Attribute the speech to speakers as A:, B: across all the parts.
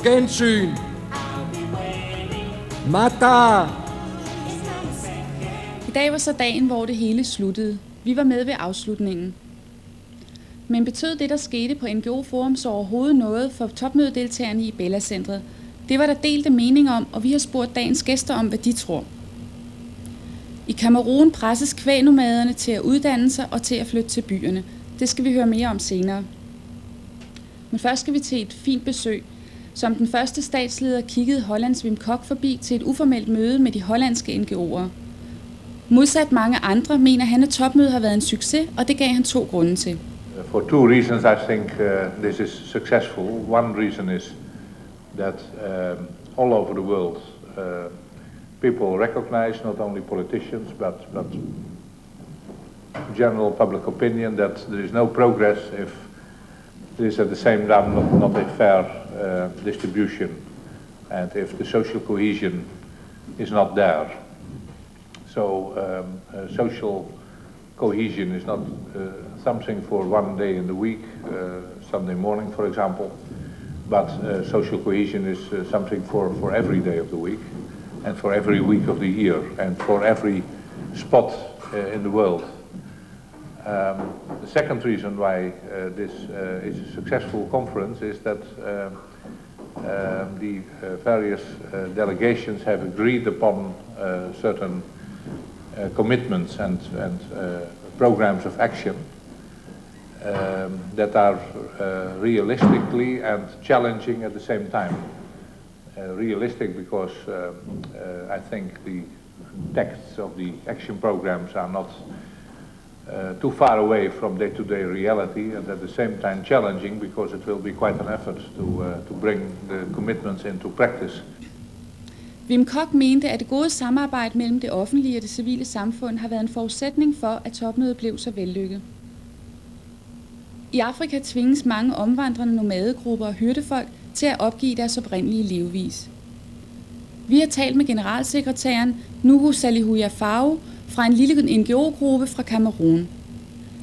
A: gensyn. Mata!
B: I dag var så dagen, hvor det hele sluttede. Vi var med ved afslutningen. Men betød det, der skete på NGO Forum, så overhovedet noget for topmødedeltagerne i Bella Centret? Det var der delte mening om, og vi har spurgt dagens gæster om, hvad de tror. I Kamerun presses kvægnomaderne til at uddanne sig og til at flytte til byerne. Det skal vi høre mere om senere. Men først skal vi til et fint besøg. Som den første statsleder kiggede Hollands Wim Kok forbi til et uformelt møde med de hollandske NGO'er. Modsat mange andre mener han, at topmødet har været en succes, og det gav han 2 grunde til.
C: For 2 reasons I think this is successful. One reason is that all over the world people recognize, not only politicians, but general public opinion, that there is no progress if there is at the same time not a fair distribution, and if the social cohesion is not there. So social cohesion is not something for one day in the week, Sunday morning for example, but social cohesion is something for every day of the week, and for every week of the year, and for every spot in the world. The second reason why this is a successful conference is that the various delegations have agreed upon certain commitments and programs of action that are realistically and challenging at the same time. Realistic because I think the texts of the action programs are not too far away from day-to-day reality, and at the same time challenging because it will be quite an effort to bring the commitments into practice.
B: Wim Kok mente, at det gode samarbejde mellem det offentlige og det civile samfund har været en forudsætning for, at topmødet blev så vellykket. I Afrika tvinges mange omvandrende nomadegrupper og hyrdefolk til at opgive deres oprindelige levevis. Vi har talt med generalsekretæren Nuhu Salihu Fao fra en lille NGO-gruppe fra Kamerun.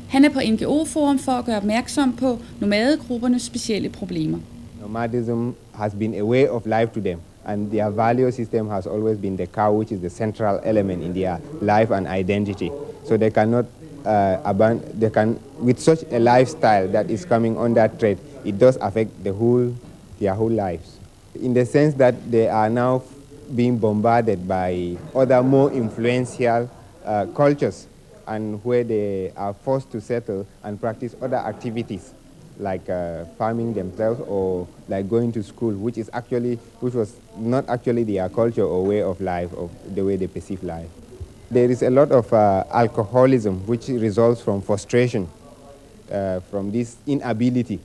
B: Han er på NGO-forum for at gøre opmærksom på nomadegruppernes specielle problemer.
D: Nomadism has been a way of life to them, and their value system has always been the cow, which is the central element in their life and identity. So they cannot with such a lifestyle that is coming under threat, it does affect their whole lives. In the sense that they are now being bombarded by other more influential cultures, and where they are forced to settle and practice other activities like farming themselves or like going to school, which was not actually their culture or way of life, of the way they perceive life. There is a lot of alcoholism, which results from frustration, from this inability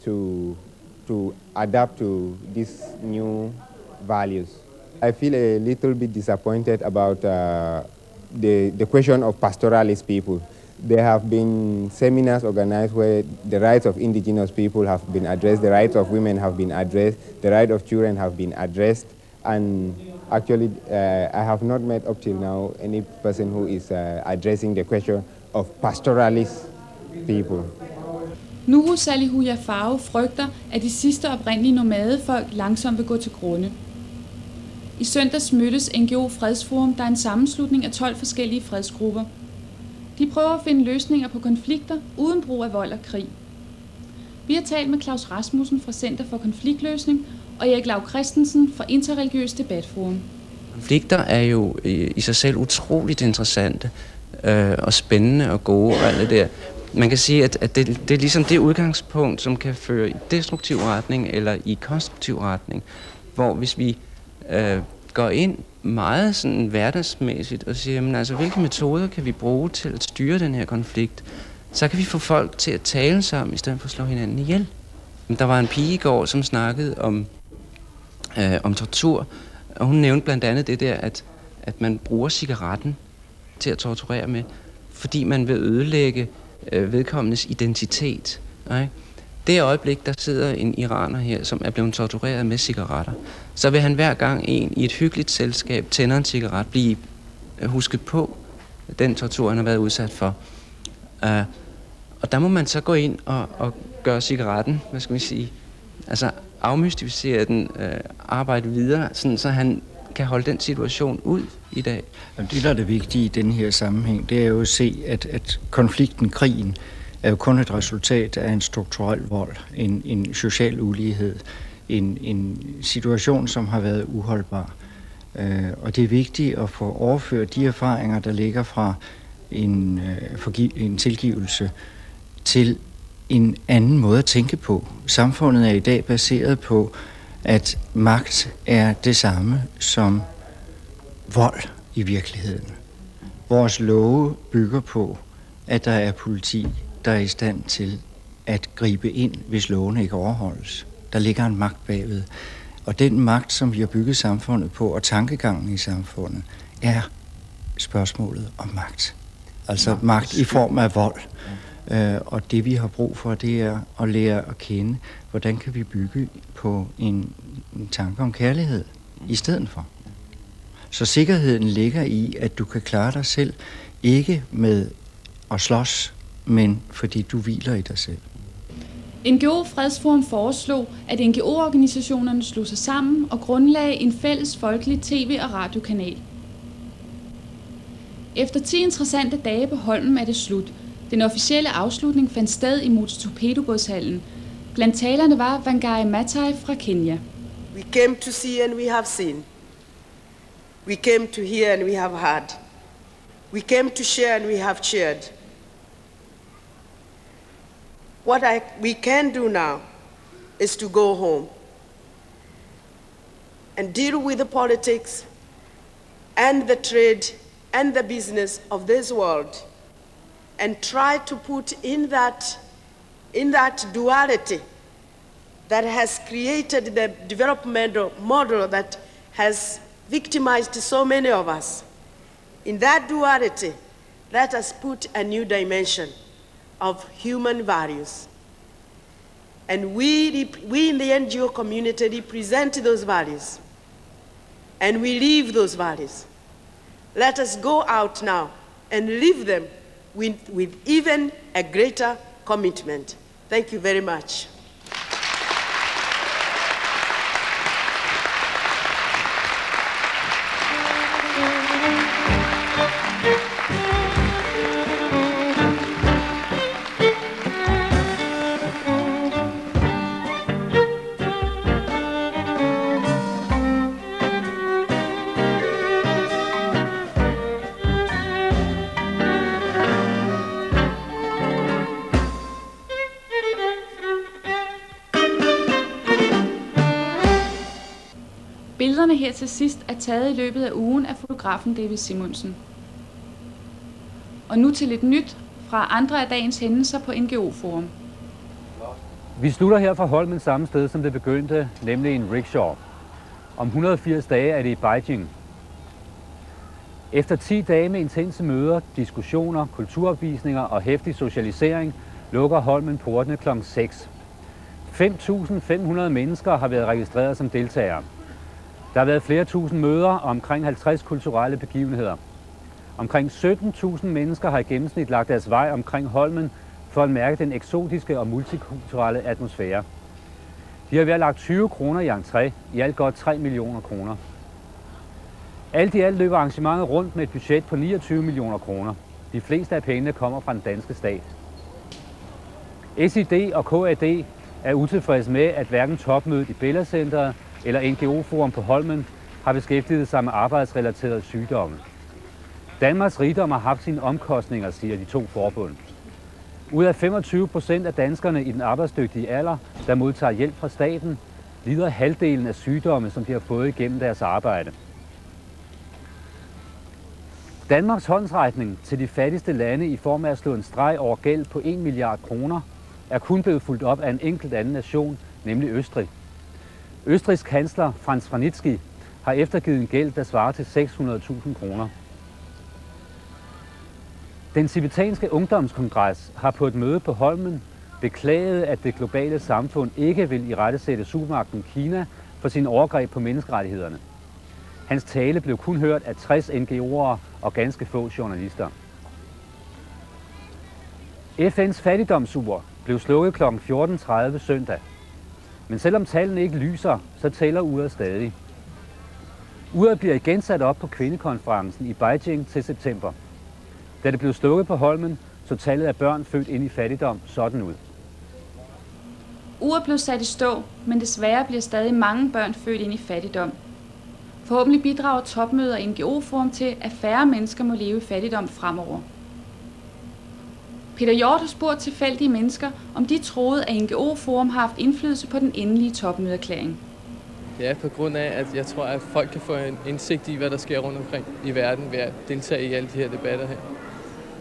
D: to adapt to these new values. I feel a little bit disappointed about the question of pastoralist people. There have been seminars organized where the rights of indigenous people have been addressed, the rights of women have been addressed, the rights of children have been addressed, and actually I have not met up till now any person who is addressing the question of pastoralist people.
B: Nuhu Salihu Fao frygter, at de sidste oprindelige nomadefolk langsomt vil gå til grunde. I søndags mødtes NGO Fredsforum, der er en sammenslutning af 12 forskellige fredsgrupper. De prøver at finde løsninger på konflikter uden brug af vold og krig. Vi har talt med Claus Rasmussen fra Center for Konfliktløsning og Erik Lau Christensen fra Interreligiøs Debatforum.
E: Konflikter er jo i sig selv utroligt interessante og spændende og gode og alt det der. Man kan sige, at det er ligesom det udgangspunkt, som kan føre i destruktiv retning eller i konstruktiv retning, hvor hvis vi går ind meget sådan hverdagsmæssigt og siger, jamen, altså, hvilke metoder kan vi bruge til at styre den her konflikt, så kan vi få folk til at tale sammen, i stedet for at slå hinanden ihjel. Der var en pige i går, som snakkede om tortur, og hun nævnte blandt andet det der, at man bruger cigaretten til at torturere med, fordi man vil ødelægge vedkommendes identitet. Ikke? Det øjeblik, der sidder en iraner her, som er blevet tortureret med cigaretter, så vil han hver gang en i et hyggeligt selskab tænder en cigaret, blive husket på den tortur, han har været udsat for. Og der må man så gå ind og gøre cigaretten, hvad skal vi sige, altså afmystificere den, arbejde videre, sådan, så han kan holde den situation ud i dag?
A: Det, der er det vigtige i den her sammenhæng, det er jo at se, at konflikten, krigen, er jo kun et resultat af en strukturel vold, en social ulighed, en situation, som har været uholdbar. Og det er vigtigt at få overført de erfaringer, der ligger fra en tilgivelse til en anden måde at tænke på. Samfundet er i dag baseret på, at magt er det samme som vold i virkeligheden. Vores love bygger på, at der er politi, der er i stand til at gribe ind, hvis lovene ikke overholdes. Der ligger en magt bagved. Og den magt, som vi har bygget samfundet på, og tankegangen i samfundet, er spørgsmålet om magt. Altså magt i form af vold. Og det vi har brug for, det er at lære at kende, hvordan kan vi bygge på en tanke om kærlighed i stedet for. Så sikkerheden ligger i, at du kan klare dig selv, ikke med at slås, men fordi du hviler i dig selv.
B: NGO Fredsforum foreslog, at NGO-organisationerne slog sig sammen og grundlagde en fælles folkelig tv- og radiokanal. Efter 10 interessante dage på Holmen er det slut. Den officielle afslutning fandt sted i Moto-Torpedobådshallen. Blandt talerne var Wangari Maathai fra Kenya.
F: We came to see and we have seen. We came to hear and we have heard. We came to share and we have shared. What we can do now is to go home and deal with the politics and the trade and the business of this world and try to put in that duality that has created the developmental model that has victimized so many of us. In that duality, let us put a new dimension of human values. And we in the NGO community represent those values. And we live those values. Let us go out now and live them with even a greater commitment. Thank you very much.
B: Billederne her til sidst er taget i løbet af ugen af fotografen David Simonsen. Og nu til lidt nyt fra andre af dagens hændelser på NGO Forum.
G: Vi slutter her fra Holmen samme sted, som det begyndte, nemlig en rickshaw. Om 180 dage er det i Beijing. Efter 10 dage med intense møder, diskussioner, kulturopvisninger og heftig socialisering, lukker Holmen portene kl. 6. 5.500 mennesker har været registreret som deltagere. Der har været flere tusind møder og omkring 50 kulturelle begivenheder. Omkring 17.000 mennesker har i gennemsnit lagt deres vej omkring Holmen for at mærke den eksotiske og multikulturelle atmosfære. De har været lagt 20 kroner i entré, i alt godt 3 millioner kroner. Alt i alt løber arrangementet rundt med et budget på 29 millioner kroner. De fleste af pengene kommer fra den danske stat. SID og KAD er utilfredse med, at hverken topmødet i Bella Centeret eller NGO Forum på Holmen har beskæftiget sig med arbejdsrelaterede sygdomme. Danmarks rigdom har haft sine omkostninger, siger de to forbund. Ud af 25% af danskerne i den arbejdsdygtige alder, der modtager hjælp fra staten, lider halvdelen af sygdomme, som de har fået igennem deres arbejde. Danmarks håndsrækning til de fattigste lande i form af at slå en streg over gæld på 1 milliard kroner, er kun blevet fulgt op af en enkelt anden nation, nemlig Østrig. Østrigs kansler Franz Vranitzky har eftergivet en gæld, der svarer til 600.000 kroner. Den tibetanske ungdomskongres har på et møde på Holmen beklaget, at det globale samfund ikke vil irettesætte supermagten Kina for sine overgreb på menneskerettighederne. Hans tale blev kun hørt af 60 NGO'ere og ganske få journalister. FN's fattigdomsur blev slukket kl. 14.30 søndag. Men selvom tallene ikke lyser, så tæller uret stadig. Uret bliver igen sat op på kvindekonferencen i Beijing til september. Da det blev slukket på Holmen, så tallet af børn født ind i fattigdom sådan ud.
B: Uret blev sat i stå, men desværre bliver stadig mange børn født ind i fattigdom. Forhåbentlig bidrager topmøder og NGO-forum til, at færre mennesker må leve i fattigdom fremover. Peter Hjort har spurgt tilfældige mennesker, om de troede, at NGO-forum har haft indflydelse på den endelige topmødeerklæring.
H: Ja, på grund af, at jeg tror, at folk kan få en indsigt i, hvad der sker rundt omkring i verden ved at deltage i alle de her debatter her.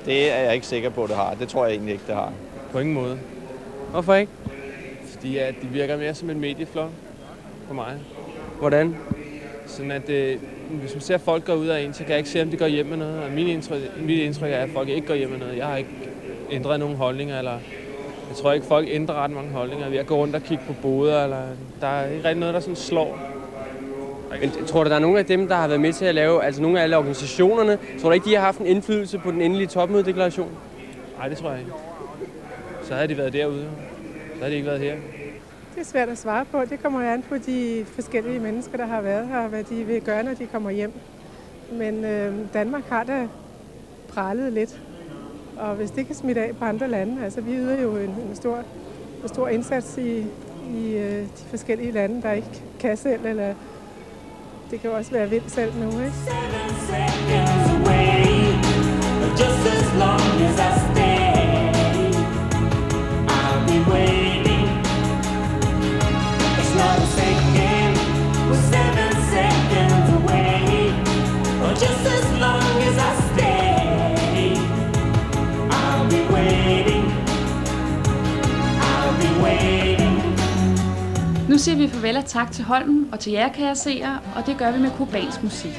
I: Det er jeg ikke sikker på, det har. Det tror jeg egentlig ikke, det har.
H: På ingen måde.
I: Hvorfor ikke?
H: Fordi at det virker mere som en medieflok for mig.
I: Hvordan?
H: Sådan at hvis man ser, at folk går ud af en, så kan jeg ikke se, om de går hjem med noget. Og mit indtryk er, at folk ikke går hjem med noget. Jeg har ikke ændret nogen holdninger, eller jeg tror ikke, folk ændrer ret mange holdninger. Vi har gået rundt og kigge på boder, eller der er ikke rigtig noget, der sådan slår.
I: Men tror du, der er nogle af dem, der har været med til at lave, altså nogle af alle organisationerne, tror du ikke, de har haft en indflydelse på den endelige topmødedeklaration?
H: Nej, det tror jeg ikke. Så havde de været derude. Så havde de ikke været her.
J: Det er svært at svare på. Det kommer an på de forskellige mennesker, der har været her, og hvad de vil gøre, når de kommer hjem. Men Danmark har da prallet lidt. Og hvis det kan smitte af på andre lande, altså vi yder jo en stor indsats i de forskellige lande, der ikke kan selv, eller det kan også være vind selv nu, ikke?
B: Nu siger vi farvel og tak til Holmen og til jer, kære seere, og det gør vi med cubansk musik.